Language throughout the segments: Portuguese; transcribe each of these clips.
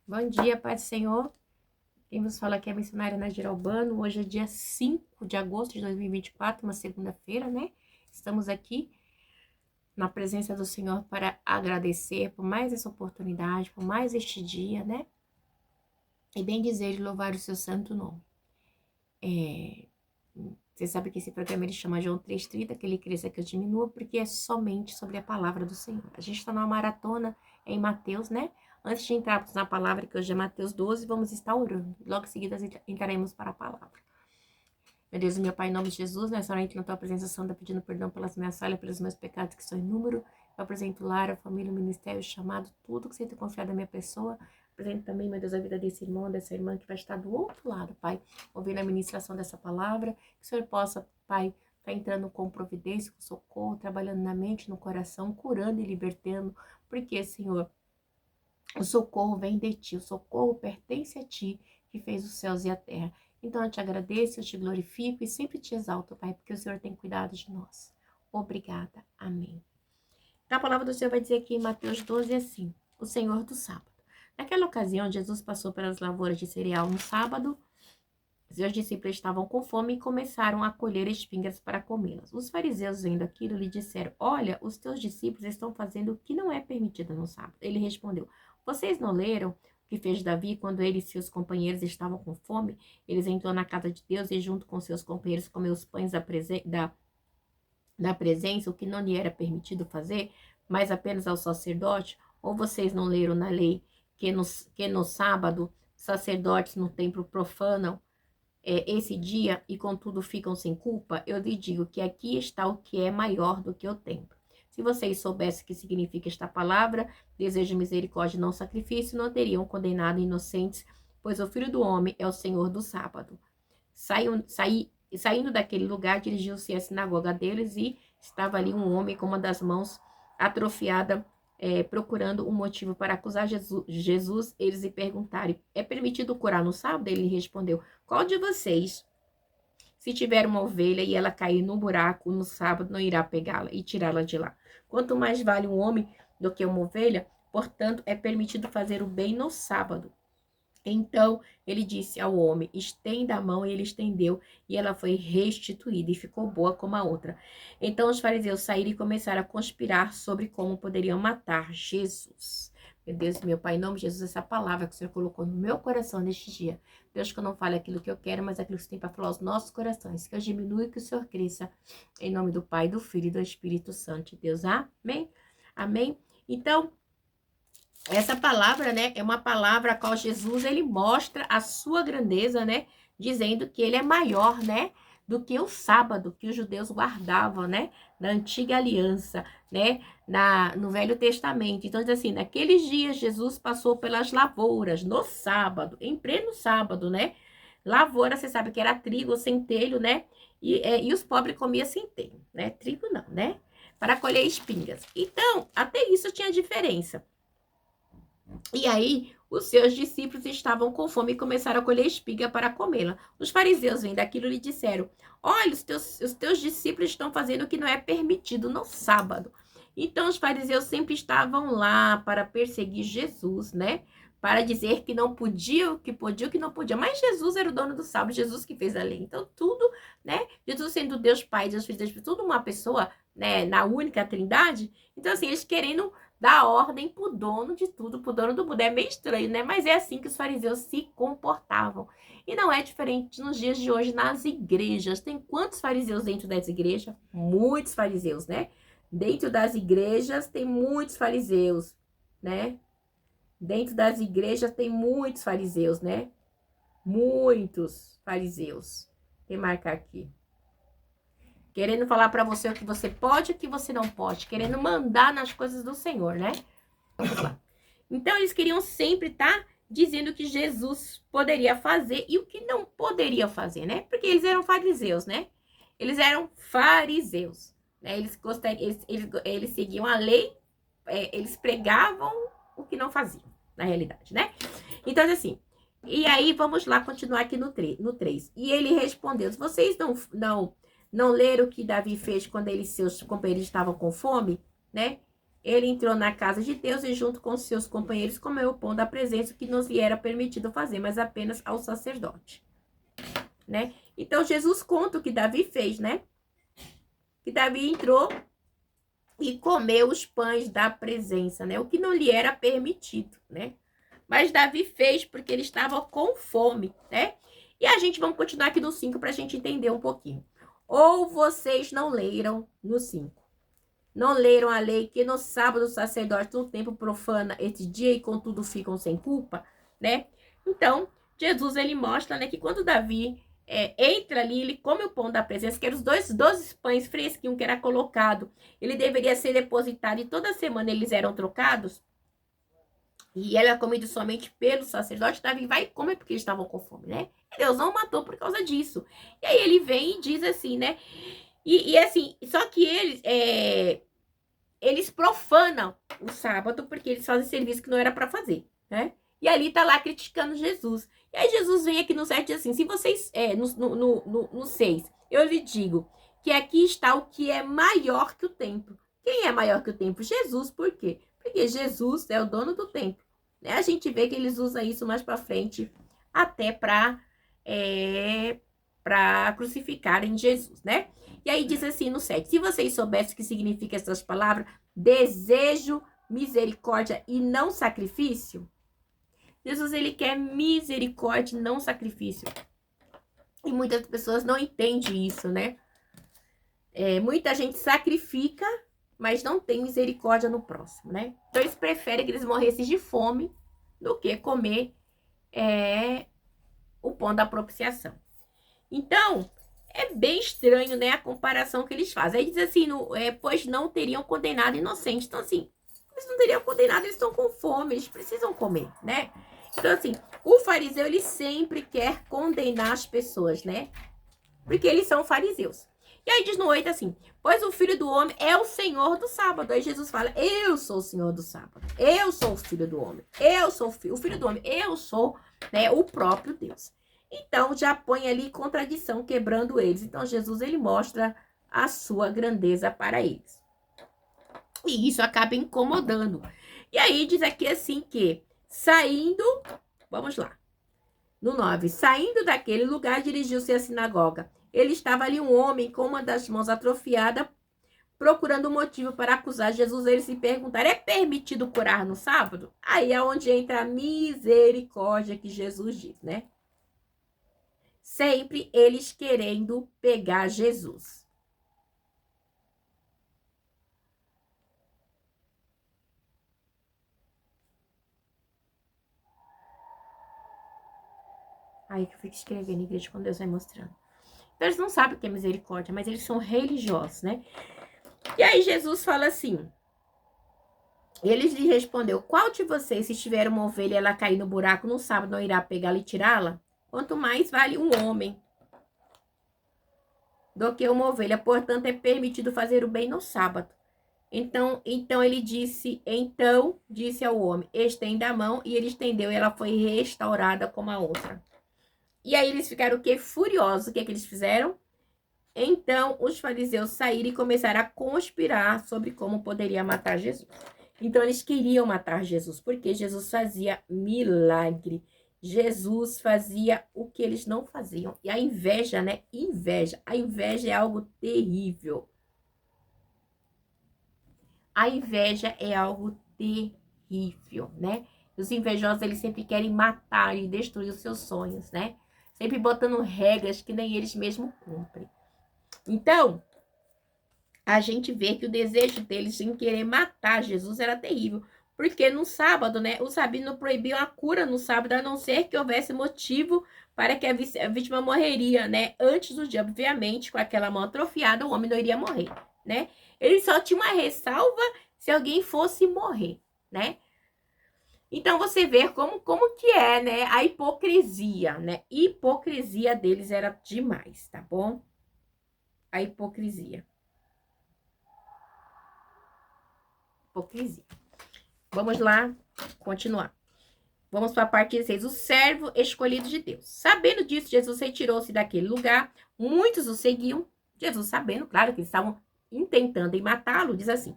Bom dia, Pai do Senhor. Quem vos fala aqui é a missionária Nadir Albano. Hoje é dia 5 de agosto de 2024, uma segunda-feira, né? Estamos aqui na presença do Senhor para agradecer por mais essa oportunidade, por mais este dia, né? E bem dizer e louvar o seu santo nome. Você sabe que esse programa ele chama João 3:30, que ele cresça que eu diminua, porque é somente sobre a palavra do Senhor. A gente está numa maratona em Mateus, né? Antes de entrarmos na palavra, que hoje é Mateus 12, vamos estar orando. Logo em seguida, entraremos para a palavra. Meu Deus e meu Pai, em nome de Jesus, nessa noite na tua presença santa, pedindo perdão pelas minhas falhas, pelos meus pecados que são em número. Eu apresento o lar, a família, o ministério, o chamado, tudo que você tem confiado na minha pessoa. Apresento também, meu Deus, a vida desse irmão, dessa irmã que vai estar do outro lado, Pai, ouvindo a ministração dessa palavra. Que o Senhor possa, Pai, estar entrando com providência, com socorro, trabalhando na mente, no coração, curando e libertando. Porque, Senhor, o socorro vem de ti, o socorro pertence a ti, que fez os céus e a terra. Então eu te agradeço, eu te glorifico e sempre te exalto, Pai, porque o Senhor tem cuidado de nós. Obrigada. Amém. Então, a palavra do Senhor vai dizer aqui em Mateus 12 assim: o Senhor do sábado. Naquela ocasião, Jesus passou pelas lavouras de cereal no sábado. Seus discípulos estavam com fome e começaram a colher espigas para comê-las. Os fariseus, vendo aquilo, lhe disseram: Olha, os teus discípulos estão fazendo o que não é permitido no sábado. Ele respondeu: Vocês não leram o que fez Davi quando ele e seus companheiros estavam com fome? Eles entrou na casa de Deus e, junto com seus companheiros, comeu os pães da presença, o que não lhe era permitido fazer, mas apenas ao sacerdote? Ou vocês não leram na lei que no sábado sacerdotes no templo profanam esse dia e contudo ficam sem culpa? Eu lhe digo que aqui está o que é maior do que o templo. Se vocês soubessem o que significa esta palavra, desejo misericórdia e não sacrifício, não teriam condenado inocentes, pois o Filho do Homem é o Senhor do sábado. Saindo daquele lugar, dirigiu-se à sinagoga deles e estava ali um homem com uma das mãos atrofiada, procurando um motivo para acusar Jesus. Eles lhe perguntaram: é permitido curar no sábado? Ele respondeu: qual de vocês, se tiver uma ovelha e ela cair no buraco no sábado, não irá pegá-la e tirá-la de lá? Quanto mais vale um homem do que uma ovelha? Portanto, é permitido fazer o bem no sábado. Então ele disse ao homem: estenda a mão, e ele estendeu, e ela foi restituída e ficou boa como a outra. Então os fariseus saíram e começaram a conspirar sobre como poderiam matar Jesus. Meu Deus, meu Pai, em nome de Jesus, essa palavra que o Senhor colocou no meu coração neste dia. Deus, que eu não fale aquilo que eu quero, mas aquilo que você tem para falar aos nossos corações. Que eu diminua e que o Senhor cresça. Em nome do Pai, do Filho e do Espírito Santo. Deus, amém? Amém? Então, essa palavra, né, é uma palavra a qual Jesus, ele mostra a sua grandeza, né, dizendo que ele é maior, né, do que o sábado que os judeus guardavam, né, na antiga aliança, né, no Velho Testamento. Então, diz assim, naqueles dias Jesus passou pelas lavouras, no sábado, em pleno sábado, né, lavoura, você sabe que era trigo, centelho, né, e os pobres comiam centelho, né, trigo não, né, para colher espingas. Então, até isso tinha diferença. E aí, os seus discípulos estavam com fome e começaram a colher espiga para comê-la. Os fariseus, vendo aquilo, lhe disseram: Olha, os teus discípulos estão fazendo o que não é permitido no sábado. Então, os fariseus sempre estavam lá para perseguir Jesus, né? Para dizer que não podia, o que podia, o que não podia. Mas Jesus era o dono do sábado, Jesus que fez a lei. Então, tudo, né? Jesus sendo Deus Pai, Deus Filho, Deus Espírito, tudo uma pessoa, né? Na única trindade. Então, assim, eles querendo dar ordem pro dono de tudo, pro dono do mundo. É meio estranho, né? Mas é assim que os fariseus se comportavam. E não é diferente nos dias de hoje nas igrejas. Tem quantos fariseus dentro das igrejas? Muitos fariseus, né? Dentro das igrejas tem muitos fariseus, né? Dentro das igrejas tem muitos fariseus, né? Muitos fariseus. Tem marcar aqui. Querendo falar para você o que você pode e o que você não pode. Querendo mandar nas coisas do Senhor, né? Vamos lá. Então, eles queriam sempre estar dizendo que Jesus poderia fazer e o que não poderia fazer, né? Porque eles eram fariseus, né? Eles eram fariseus, né? Eles seguiam a lei, eles pregavam o que não faziam, na realidade, né? Então, assim, e aí vamos lá continuar aqui no 3. E ele respondeu: vocês não leram o que Davi fez quando ele e seus companheiros estavam com fome, né? ele entrou na casa de Deus e junto com seus companheiros comeu o pão da presença que não lhe era permitido fazer, mas apenas ao sacerdote, né? Então, Jesus conta o que Davi fez, né? Que Davi entrou e comeu os pães da presença, né? O que não lhe era permitido, né? Mas Davi fez porque ele estava com fome, né? E a gente vamos continuar aqui no 5 para a gente entender um pouquinho. Ou vocês não leram no 5. Não leram a lei que no sábado o sacerdote no templo profana esse dia e contudo ficam sem culpa, né? Então, Jesus ele mostra, né, que quando Davi entra ali, ele come o pão da presença, que eram os 12 pães fresquinhos que era colocado. Ele deveria ser depositado e toda semana eles eram trocados. E era comido somente pelo sacerdote. Davi vai e come porque eles estavam com fome, né? E Deus não matou por causa disso. E aí ele vem e diz assim, né? E assim, só que eles profanam o sábado porque eles fazem serviço que não era para fazer, né? E ali tá lá criticando Jesus. E aí Jesus vem aqui no 7 e diz assim, se vocês, no 6, eu lhe digo que aqui está o que é maior que o templo. Quem é maior que o templo? Jesus, por quê? Porque Jesus é o dono do templo. Né? A gente vê que eles usam isso mais para frente, até para crucificarem Jesus, né? E aí diz assim no 7, se vocês soubessem o que significa essas palavras, desejo, misericórdia e não sacrifício, Jesus, ele quer misericórdia e não sacrifício. E muitas pessoas não entendem isso, né? Muita gente sacrifica, mas não tem misericórdia no próximo, né? Então, eles preferem que eles morressem de fome do que comer o pão da propiciação. Então, é bem estranho, né, a comparação que eles fazem. Aí diz assim, pois não teriam condenado inocentes. Então, assim, eles não teriam condenado, eles estão com fome, eles precisam comer, né? Então, assim, o fariseu, ele sempre quer condenar as pessoas, né? Porque eles são fariseus. E aí diz no 8 assim, pois o Filho do Homem é o Senhor do sábado. Aí Jesus fala, eu sou o Senhor do sábado. Eu sou o Filho do Homem. Eu sou o Filho do Homem. Eu sou, né, o próprio Deus. Então, já põe ali contradição, quebrando eles. Então, Jesus, ele mostra a sua grandeza para eles. E isso acaba incomodando. E aí diz aqui assim que, saindo, vamos lá, no 9, saindo daquele lugar, dirigiu-se à sinagoga. Ele estava ali um homem com uma das mãos atrofiada, procurando um motivo para acusar Jesus. Eles se perguntaram, é permitido curar no sábado? Aí é onde entra a misericórdia que Jesus diz, né? Sempre eles querendo pegar Jesus. Aí que eu fico escrevendo em igreja quando Deus vai mostrando. Então, eles não sabem o que é misericórdia, mas eles são religiosos, né? E aí, Jesus fala assim. Eles lhe respondeu, qual de vocês, se tiver uma ovelha e ela cair no buraco no sábado, não irá pegá-la e tirá-la? Quanto mais vale um homem do que uma ovelha. Portanto, é permitido fazer o bem no sábado. Então ele disse ao homem, estenda a mão, e ele estendeu, e ela foi restaurada como a outra. E aí eles ficaram o quê? Furiosos. O que é que eles fizeram? Então os fariseus saíram e começaram a conspirar sobre como poderia matar Jesus. Então eles queriam matar Jesus, porque Jesus fazia milagre. Jesus fazia o que eles não faziam. E a inveja, né? A inveja é algo terrível. A inveja é algo terrível, né? Os invejosos, eles sempre querem matar e destruir os seus sonhos, né? Sempre botando regras que nem eles mesmos cumprem. Então, a gente vê que o desejo deles em querer matar Jesus era terrível. Porque no sábado, né, os rabinos proibiam a cura no sábado, a não ser que houvesse motivo para que a vítima morreria, né? Antes do dia, obviamente, com aquela mão atrofiada, o homem não iria morrer, né? Ele só tinha uma ressalva se alguém fosse morrer, né? Então, você vê como que é, né? A hipocrisia, né? Hipocrisia deles era demais, tá bom? A hipocrisia. Hipocrisia. Vamos lá, continuar. Vamos para a parte 6. O servo escolhido de Deus. Sabendo disso, Jesus retirou-se daquele lugar. Muitos o seguiam. Jesus, sabendo, claro, que eles estavam intentando matá-lo, diz assim.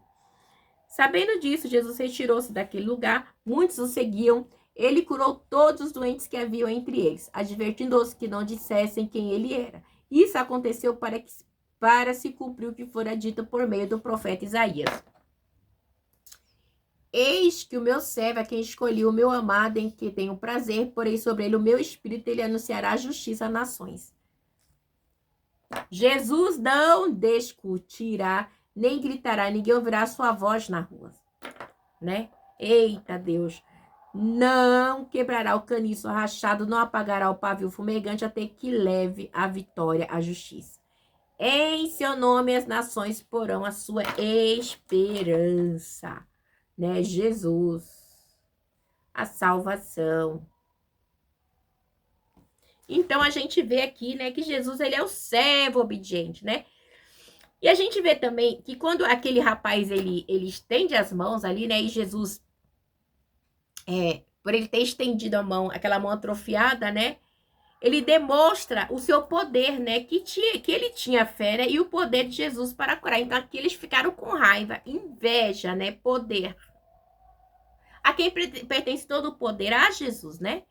Sabendo disso, Jesus retirou-se daquele lugar, muitos o seguiam. Ele curou todos os doentes que haviam entre eles, advertindo-os que não dissessem quem ele era. Isso aconteceu para se cumprir o que fora dito por meio do profeta Isaías. Eis que o meu servo, a quem escolhi, o meu amado, em que tenho prazer, porém sobre ele o meu espírito, ele anunciará a justiça às nações. Jesus não discutirá, nem gritará, ninguém ouvirá sua voz na rua, né? Eita Deus! Não quebrará o caniço rachado, não apagará o pavio fumegante, até que leve a vitória à justiça. Em seu nome as nações porão a sua esperança, né? Jesus, a salvação. Então a gente vê aqui, né, que Jesus, ele é o servo obediente, né? E a gente vê também que quando aquele rapaz, ele estende as mãos ali, né, e Jesus, por ele ter estendido a mão, aquela mão atrofiada, né, ele demonstra o seu poder, né, que ele tinha fé, né, e o poder de Jesus para curar. Então aqui eles ficaram com raiva, inveja, né, poder. A quem pertence todo o poder? A Jesus, né?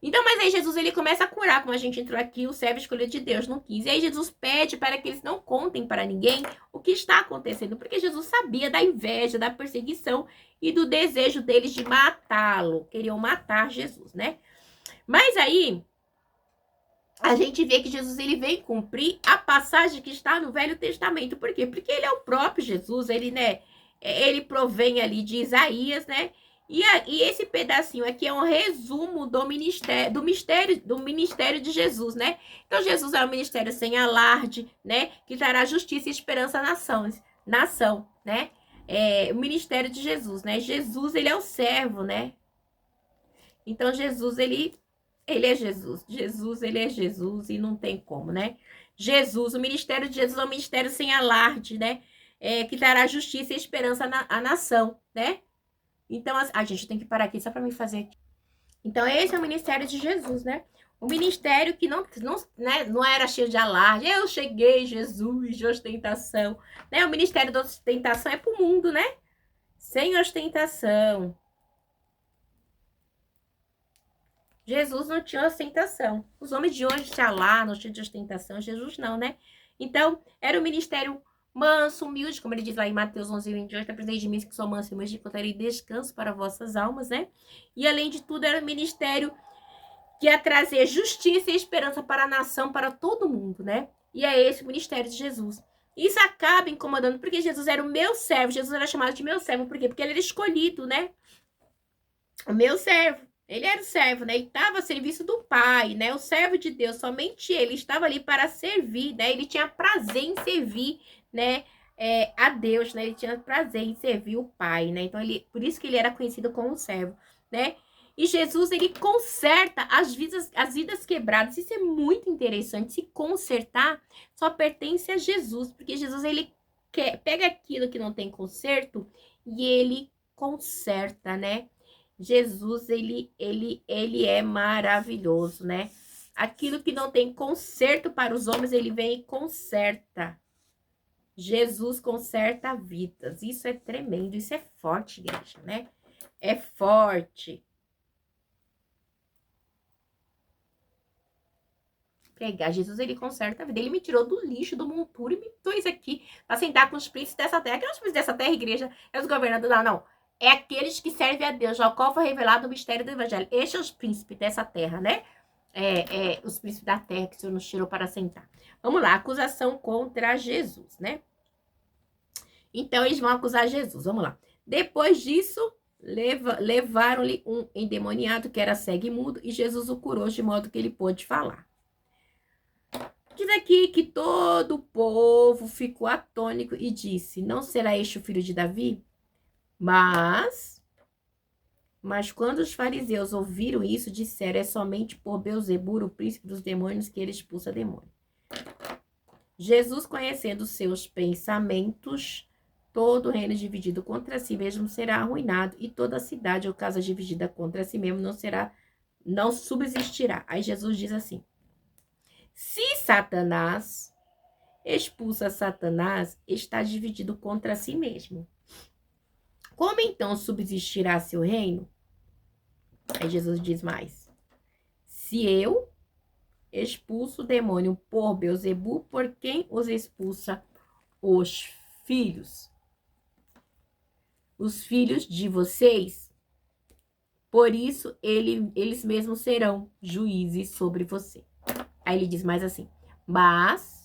Então, mas aí Jesus, ele começa a curar, como a gente entrou aqui, o servo escolhido de Deus no 15. E aí Jesus pede para que eles não contem para ninguém o que está acontecendo, porque Jesus sabia da inveja, da perseguição e do desejo deles de matá-lo. Queriam matar Jesus, né? Mas aí, a gente vê que Jesus, ele vem cumprir a passagem que está no Velho Testamento. Por quê? Porque ele é o próprio Jesus, ele, né, ele provém ali de Isaías, né? E esse pedacinho aqui é um resumo do ministério de Jesus, né? Então, Jesus é um ministério sem alarde, né? Que trará justiça e esperança à nação, né? O ministério de Jesus, né? Jesus, ele é o servo, né? Então, Jesus, ele é Jesus. Jesus, ele é Jesus e não tem como, né? Jesus, o ministério de Jesus é um ministério sem alarde, né? Que trará justiça e esperança à nação, né? Então, a gente tem que parar aqui só para me fazer aqui. Então, esse é o ministério de Jesus, né? O ministério que não era cheio de alarde. Eu cheguei, Jesus, de ostentação. Né? O ministério da ostentação é para o mundo, né? Sem ostentação. Jesus não tinha ostentação. Os homens de hoje tinham lá, não tinham de ostentação. Jesus não, né? Então, era um ministério manso, humilde, como ele diz lá em Mateus 11:28, aprendei de mim que sou manso e humilde, encontrarei descanso para vossas almas, né? E além de tudo, era um ministério que ia trazer justiça e esperança para a nação, para todo mundo, né? E é esse o ministério de Jesus. Isso acaba incomodando, porque Jesus era o meu servo, Jesus era chamado de meu servo, por quê? Porque ele era escolhido, né? O meu servo. Ele era o servo, né? Ele estava a serviço do Pai, né? O servo de Deus, somente ele estava ali para servir, né? Ele tinha prazer em servir, né? A Deus, né? Ele tinha prazer em servir o Pai, né? Então, por isso que ele era conhecido como servo, né? E Jesus, ele conserta as vidas quebradas. Isso é muito interessante. Se consertar só pertence a Jesus, porque Jesus, ele pega aquilo que não tem conserto e ele conserta, né? Jesus, ele é maravilhoso, né? Aquilo que não tem conserto para os homens, ele vem e conserta. Jesus conserta vidas. Isso é tremendo, isso é forte, igreja, né? É forte. Pegar Jesus, ele conserta a vida. Ele me tirou do lixo, do monturo e me pôs aqui para sentar com os príncipes dessa terra. Que é os príncipes dessa terra, igreja, é os governadores. Não. É aqueles que servem a Deus, ao qual foi revelado o mistério do evangelho. Estes são os príncipes dessa terra, né? Os príncipes da terra que o Senhor nos tirou para sentar. Vamos lá, acusação contra Jesus, né? Então, eles vão acusar Jesus, vamos lá. Depois disso, levaram-lhe um endemoniado que era cego e mudo, e Jesus o curou de modo que ele pôde falar. Diz aqui que todo o povo ficou atônico e disse, não será este o filho de Davi? Mas quando os fariseus ouviram isso, disseram, é somente por Beelzebul, o príncipe dos demônios, que ele expulsa demônio. Jesus, conhecendo seus pensamentos, todo o reino dividido contra si mesmo será arruinado, e toda a cidade ou casa dividida contra si mesmo não subsistirá. Aí Jesus diz assim, se Satanás expulsa Satanás, está dividido contra si mesmo. Como então subsistirá seu reino? Aí Jesus diz mais: se eu expulso o demônio por Beelzebu, por quem os expulsa os filhos? Os filhos de vocês, por isso eles mesmos serão juízes sobre você. Aí ele diz mais assim: mas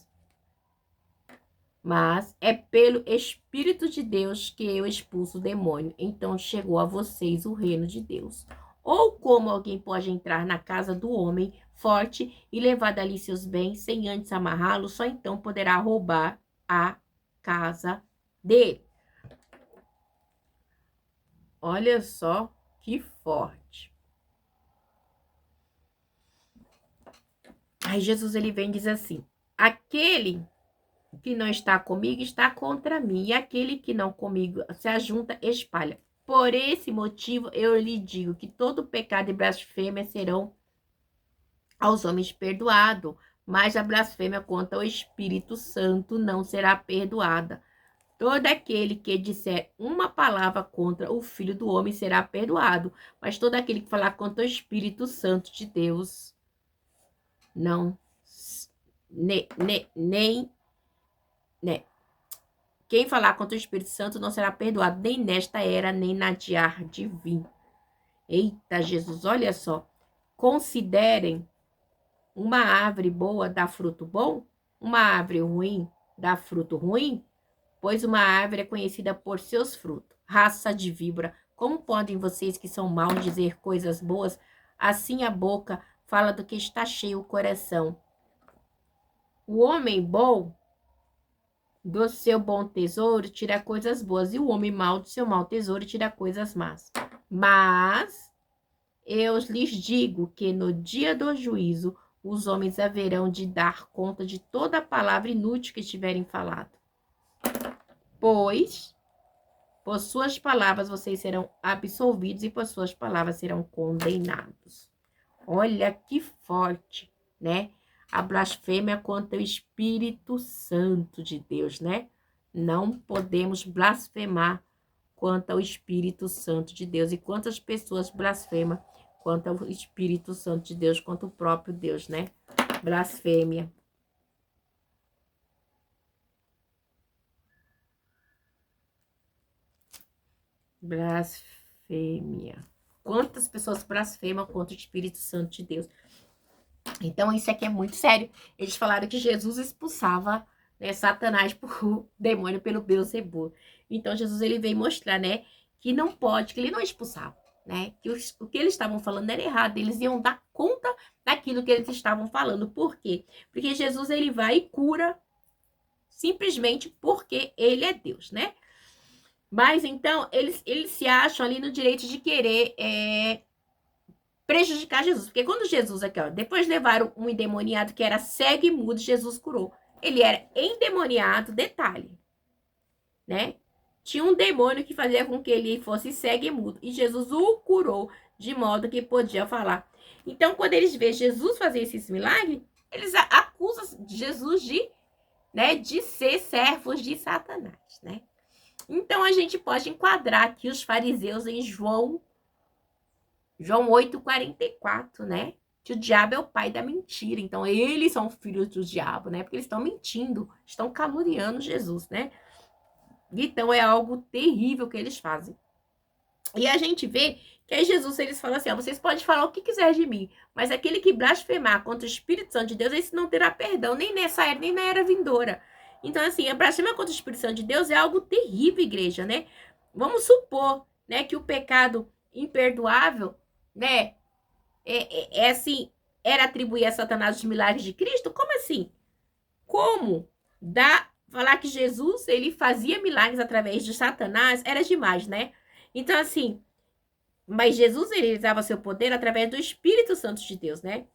é pelo Espírito de Deus que eu expulso o demônio. Então chegou a vocês o reino de Deus. Ou como alguém pode entrar na casa do homem forte e levar dali seus bens sem antes amarrá-lo, só então poderá roubar a casa dele. Olha só que forte. Aí Jesus ele vem e diz assim: aquele que não está comigo está contra mim, e aquele que não comigo se ajunta, espalha. Por esse motivo eu lhe digo que todo pecado e blasfêmia serão aos homens perdoado, mas a blasfêmia contra o Espírito Santo não será perdoada. Todo aquele que disser uma palavra contra o Filho do Homem será perdoado, mas todo aquele que falar contra o Espírito Santo de Deus não, nem quem falar contra o Espírito Santo não será perdoado, nem nesta era, nem na de há de vir. Eita, Jesus, olha só. Considerem uma árvore boa dá fruto bom, uma árvore ruim dá fruto ruim, pois uma árvore é conhecida por seus frutos. Raça de víbora, como podem vocês que são maus dizer coisas boas? Assim a boca fala do que está cheio o coração. O homem bom do seu bom tesouro tira coisas boas, e o homem mau do seu mau tesouro tira coisas más. Mas eu lhes digo que no dia do juízo os homens haverão de dar conta de toda a palavra inútil que tiverem falado. Pois, por suas palavras vocês serão absolvidos e por suas palavras serão condenados. Olha que forte, né? A blasfêmia contra o Espírito Santo de Deus, né? Não podemos blasfemar contra o Espírito Santo de Deus. E quantas pessoas blasfemam contra o Espírito Santo de Deus, contra o próprio Deus, né? Blasfêmia. Blasfêmia. Quantas pessoas blasfemam contra o Espírito Santo de Deus? Então, isso aqui é muito sério. Eles falaram que Jesus expulsava, né, Satanás por demônio pelo Beelzebu. Então, Jesus ele veio mostrar, né, que não pode, que ele não expulsava, né? Que o que eles estavam falando era errado. Eles iam dar conta daquilo que eles estavam falando. Por quê? Porque Jesus ele vai e cura simplesmente porque ele é Deus, né? Mas, então, eles se acham ali no direito de querer prejudicar Jesus. Porque quando Jesus aqui, ó, depois levaram um endemoniado que era cego e mudo, Jesus curou. Ele era endemoniado, detalhe, né? Tinha um demônio que fazia com que ele fosse cego e mudo. E Jesus o curou de modo que podia falar. Então, quando eles veem Jesus fazer esses milagres, eles acusam Jesus de, né, de ser servos de Satanás, né? Então, a gente pode enquadrar aqui os fariseus em João 8,44, né? Que o diabo é o pai da mentira. Então, eles são filhos do diabo, né? Porque eles estão mentindo, estão caluniando Jesus, né? Então, é algo terrível que eles fazem. E a gente vê que aí Jesus, eles falam assim, ó, vocês podem falar o que quiser de mim, mas aquele que blasfemar contra o Espírito Santo de Deus, esse não terá perdão, nem nessa era, nem na era vindoura. Então, assim, a blasfêmia contra o Espírito Santo de Deus é algo terrível, igreja, né? Vamos supor, né, que o pecado imperdoável, né, assim, era atribuir a Satanás os milagres de Cristo? Como assim? Como falar que Jesus, ele fazia milagres através de Satanás, era demais, né? Então, assim, mas Jesus, ele usava seu poder através do Espírito Santo de Deus, né?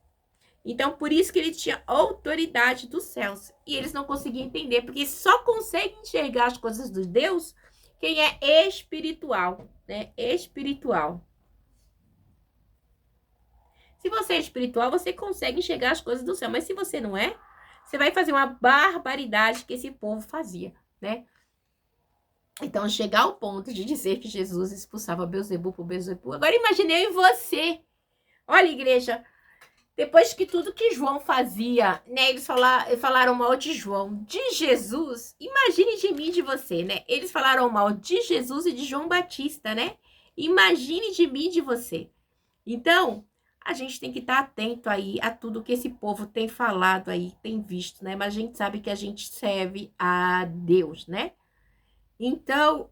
Então, por isso que ele tinha autoridade dos céus. E eles não conseguiam entender, porque só consegue enxergar as coisas de Deus quem é espiritual, né? Espiritual. Se você é espiritual, você consegue enxergar as coisas do céu. Mas se você não é, você vai fazer uma barbaridade que esse povo fazia, né? Então, chegar ao ponto de dizer que Jesus expulsava Beelzebul por Beelzebul. Agora, imaginei em você. Olha, igreja, depois que tudo que João fazia, né? Eles falaram mal de João, de Jesus. Imagine de mim e de você, né? Eles falaram mal de Jesus e de João Batista, né? Imagine de mim e de você. Então, a gente tem que estar atento aí a tudo que esse povo tem falado aí, tem visto, né? Mas a gente sabe que a gente serve a Deus, né? Então,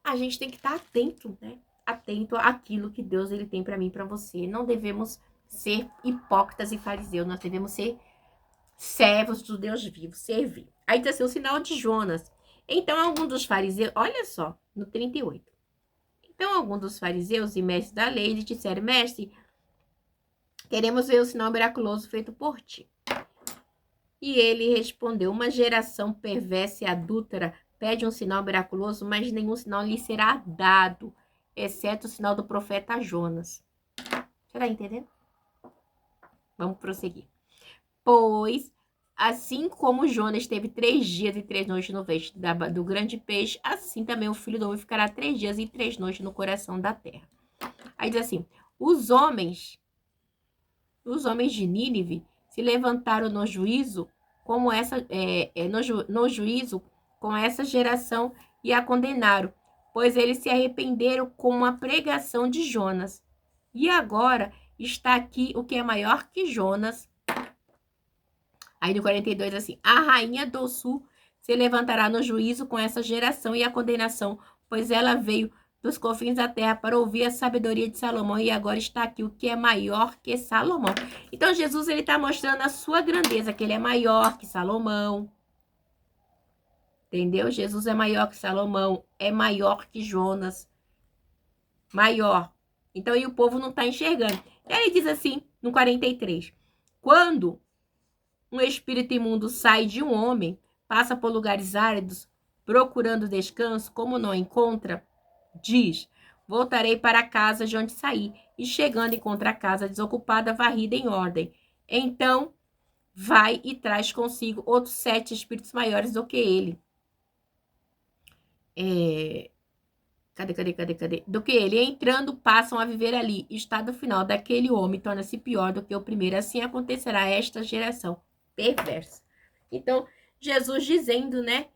a gente tem que estar atento, né? Atento àquilo que Deus ele tem para mim e para você. Não devemos ser hipócritas e fariseus, nós devemos ser servos do Deus vivo, servir. Aí diz assim, o sinal de Jonas. Então, algum dos fariseus, olha só, no 38. Então, algum dos fariseus e mestres da lei lhe disseram, mestre, queremos ver o sinal miraculoso feito por ti. E ele respondeu, uma geração perversa e adúltera pede um sinal miraculoso, mas nenhum sinal lhe será dado, exceto o sinal do profeta Jonas. Você tá entendendo? Vamos prosseguir. Pois, assim como Jonas teve 3 dias e 3 noites no ventre do grande peixe, assim também o Filho do Homem ficará 3 dias e 3 noites no coração da terra. Aí diz assim, os homens de Nínive se levantaram no juízo como no juízo com essa geração e a condenaram, pois eles se arrependeram com a pregação de Jonas. E agora está aqui o que é maior que Jonas. Aí no 42 assim, a rainha do sul se levantará no juízo com essa geração e a condenação, pois ela veio dos confins da terra para ouvir a sabedoria de Salomão e agora está aqui o que é maior que Salomão. Então Jesus ele está mostrando a sua grandeza, que ele é maior que Salomão. Entendeu? Jesus é maior que Salomão, é maior que Jonas. Maior. Então, e o povo não está enxergando. E aí ele diz assim, no 43, quando um espírito imundo sai de um homem, passa por lugares áridos, procurando descanso, como não encontra, diz, voltarei para a casa de onde saí, e chegando encontra a casa desocupada, varrida em ordem. Então, vai e traz consigo outros 7 espíritos maiores do que ele. Cadê? Do que ele. Entrando, passam a viver ali. Estado final daquele homem torna-se pior do que o primeiro. Assim acontecerá a esta geração perversa. Então, Jesus dizendo, né?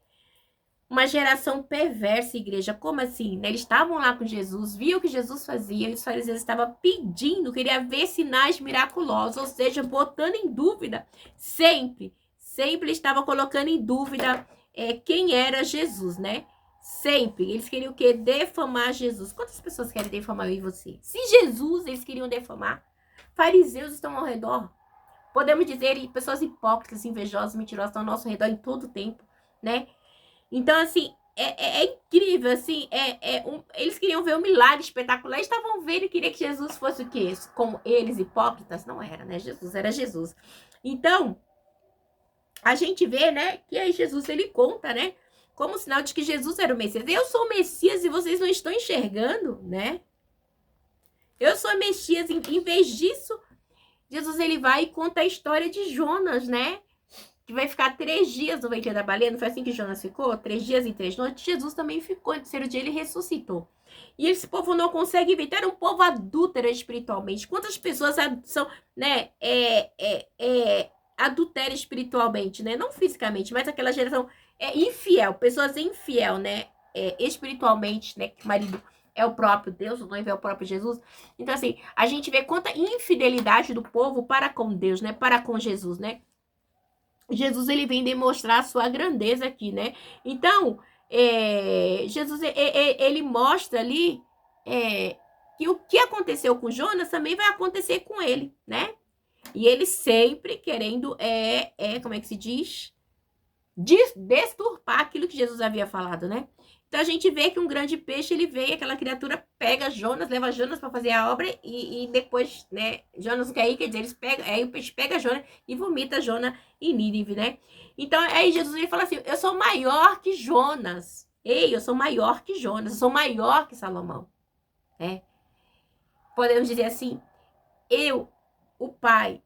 Uma geração perversa, igreja. Como assim? Né? Eles estavam lá com Jesus, viam o que Jesus fazia, e os fariseus estavam pedindo, queria ver sinais miraculosos, ou seja, botando em dúvida, sempre estava colocando em dúvida quem era Jesus, né? Sempre. Eles queriam o quê? Defamar Jesus. Quantas pessoas querem defamar eu e você? Se Jesus eles queriam defamar, fariseus estão ao redor. Podemos dizer, pessoas hipócritas, invejosas, mentirosas estão ao nosso redor em todo o tempo, né? Então, assim, é incrível, assim, eles queriam ver um milagre espetacular, eles estavam vendo e queriam que Jesus fosse o quê? Como eles, hipócritas? Não era, né? Jesus era Jesus. Então, a gente vê, né, que aí Jesus, ele conta, né, como sinal de que Jesus era o Messias. Eu sou o Messias e vocês não estão enxergando, né? Eu sou o Messias, em vez disso, Jesus, ele vai e conta a história de Jonas, né? Que vai ficar 3 dias no ventre da baleia, não foi assim que Jonas ficou? 3 dias e 3 noites, Jesus também ficou, no terceiro dia ele ressuscitou. E esse povo não consegue ver, então era um povo adúltero espiritualmente. Quantas pessoas são, né, adultério espiritualmente, né? Não fisicamente, mas aquela geração infiel, pessoas infiel, né? Espiritualmente, né? Que o marido é o próprio Deus, o noivo é o próprio Jesus. Então, assim, a gente vê quanta infidelidade do povo para com Deus, né? Para com Jesus, né? Jesus, ele vem demonstrar a sua grandeza aqui, né? Então, Jesus, ele mostra ali que o que aconteceu com Jonas também vai acontecer com ele, né? E ele sempre querendo, como é que se diz? Desturpar aquilo que Jesus havia falado, né? Então a gente vê que um grande peixe, ele veio, aquela criatura pega Jonas, leva Jonas para fazer a obra e depois, né, Jonas não quer ir, quer dizer, aí o peixe pega Jonas e vomita Jonas em Nínive, né? Então aí Jesus ele fala assim, eu sou maior que Jonas. Ei, eu sou maior que Jonas, eu sou maior que Salomão. Podemos dizer assim, eu, o Pai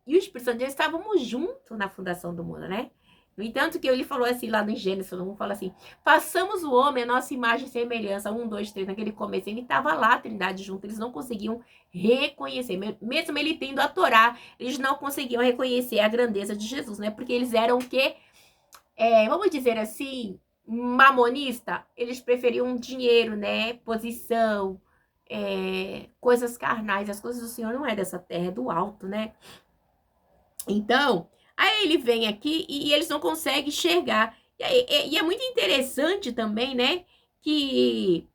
e o Espírito Santo, eles estávamos juntos na fundação do mundo, né? No entanto, que ele falou assim, lá no Gênesis, todo mundo fala assim, façamos o homem a nossa imagem e semelhança, 1, 2, 3, naquele começo, ele estava lá, a Trindade junto, eles não conseguiam reconhecer, mesmo ele tendo a Torá, eles não conseguiam reconhecer a grandeza de Jesus, né? Porque eles eram o quê? Vamos dizer assim, mamonista, eles preferiam dinheiro, né? Posição, coisas carnais, as coisas do Senhor não é dessa terra, é do alto, né? Então, aí ele vem aqui e eles não conseguem enxergar. E é muito interessante também, né? Que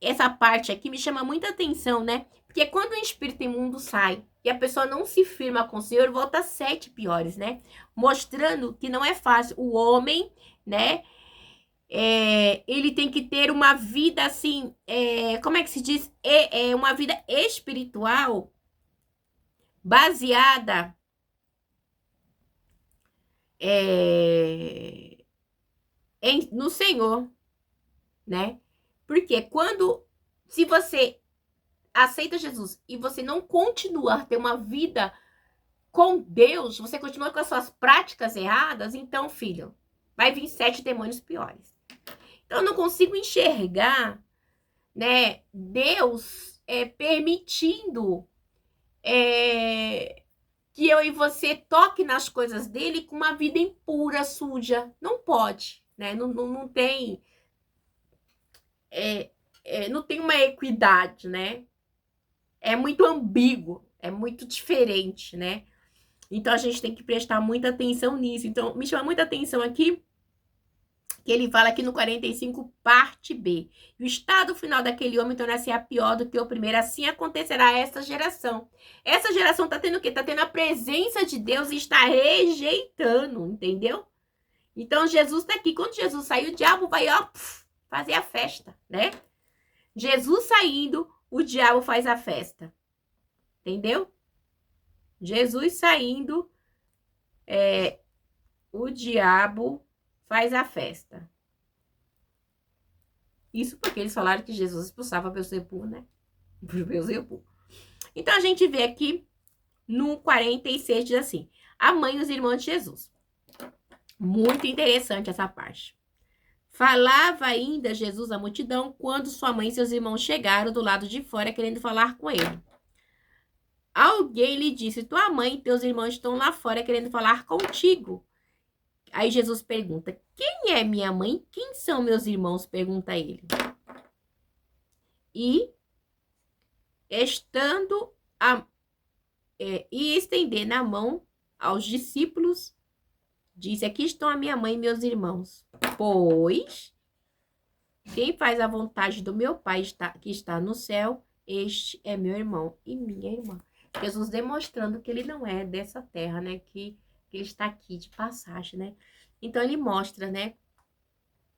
essa parte aqui me chama muita atenção, né? Porque quando o espírito imundo sai e a pessoa não se firma com o Senhor, volta 7 piores, né? Mostrando que não é fácil. O homem, né? Ele tem que ter uma vida assim, como é que se diz? Uma vida espiritual baseada no Senhor, né? Porque se você aceita Jesus e você não continua a ter uma vida com Deus, você continua com as suas práticas erradas, então, filho, vai vir 7 demônios piores. Então, eu não consigo enxergar, né, Deus permitindo que eu e você toque nas coisas dele com uma vida impura, suja. Não pode, né? Não tem... não tem uma equidade, né? É muito ambíguo, é muito diferente, né? Então, a gente tem que prestar muita atenção nisso. Então, me chama muita atenção aqui que ele fala aqui no 45, parte B. O estado final daquele homem tornar-se-á pior do que o primeiro. Assim acontecerá a essa geração. Essa geração está tendo o quê? Está tendo a presença de Deus e está rejeitando, entendeu? Então, Jesus está aqui. Quando Jesus sair, o diabo vai, ó, fazer a festa, né? Jesus saindo, o diabo faz a festa. Entendeu? Jesus saindo, o diabo faz a festa. Isso porque eles falaram que Jesus expulsava Beelzebul, né? Beelzebul. Então, a gente vê aqui no 46, diz assim, a mãe e os irmãos de Jesus. Muito interessante essa parte. Falava ainda Jesus à multidão quando sua mãe e seus irmãos chegaram do lado de fora querendo falar com ele. Alguém lhe disse, tua mãe e teus irmãos estão lá fora querendo falar contigo. Aí Jesus pergunta, quem é minha mãe? Quem são meus irmãos? Pergunta ele. E estendendo a mão aos discípulos, disse, aqui estão a minha mãe e meus irmãos. Pois, quem faz a vontade do meu Pai que está no céu, este é meu irmão e minha irmã. Jesus demonstrando que ele não é dessa terra, né? Que ele está aqui de passagem, né? Então, ele mostra, né?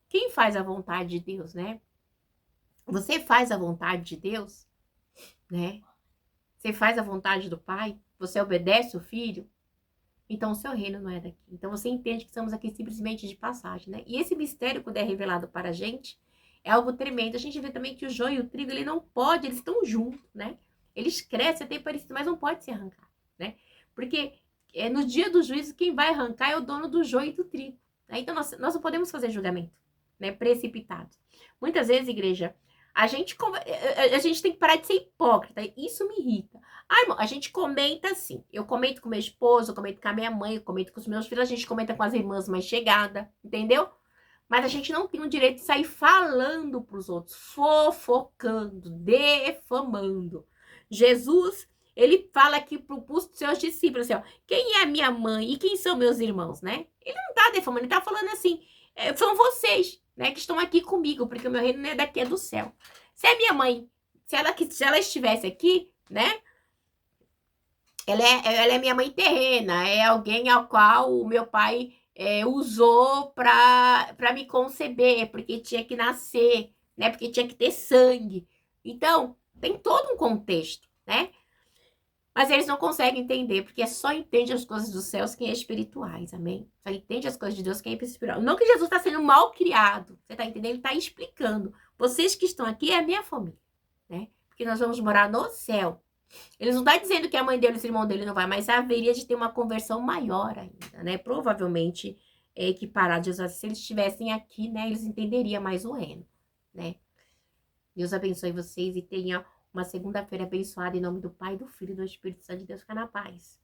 Quem faz a vontade de Deus, né? Você faz a vontade de Deus, né? Você faz a vontade do Pai? Você obedece o Filho? Então, o seu reino não é daqui. Então, você entende que estamos aqui simplesmente de passagem, né? E esse mistério, quando é revelado para a gente, é algo tremendo. A gente vê também que o joio e o trigo, ele não pode, eles estão juntos, né? Eles crescem até parecido, mas não pode se arrancar, né? Porque no dia do juízo, quem vai arrancar é o dono do joio e do trigo. Né? Então, nós não podemos fazer julgamento, né? Precipitado. Muitas vezes, igreja, a gente tem que parar de ser hipócrita. Isso me irrita. Ah, irmão, a gente comenta assim. Eu comento com meu esposo, eu comento com a minha mãe, eu comento com os meus filhos, a gente comenta com as irmãs mais chegadas, entendeu? Mas a gente não tem o direito de sair falando para os outros, fofocando, defamando. Jesus, ele fala aqui para os seus discípulos, assim, ó, quem é a minha mãe e quem são meus irmãos, né? Ele não tá defamando, ele tá falando assim, são vocês, né, que estão aqui comigo, porque o meu reino não é daqui, é do céu. Se a minha mãe, se ela estivesse aqui, né, ela é minha mãe terrena, é alguém ao qual o meu pai usou para me conceber, porque tinha que nascer, né, porque tinha que ter sangue. Então, tem todo um contexto, né? Mas eles não conseguem entender, porque só entende as coisas dos céus quem é espirituais, amém? Só entende as coisas de Deus quem é espiritual. Não que Jesus está sendo mal criado, você está entendendo? Ele está explicando. Vocês que estão aqui é a minha família, né? Porque nós vamos morar no céu. Eles não estão dizendo que a mãe dele e o irmão dele não vai, mas haveria de ter uma conversão maior ainda, né? Provavelmente, equiparado a Jesus, se eles estivessem aqui, né, eles entenderiam mais o reino, né? Deus abençoe vocês e tenha uma segunda-feira abençoada em nome do Pai, do Filho e do Espírito Santo de Deus. Fica na paz.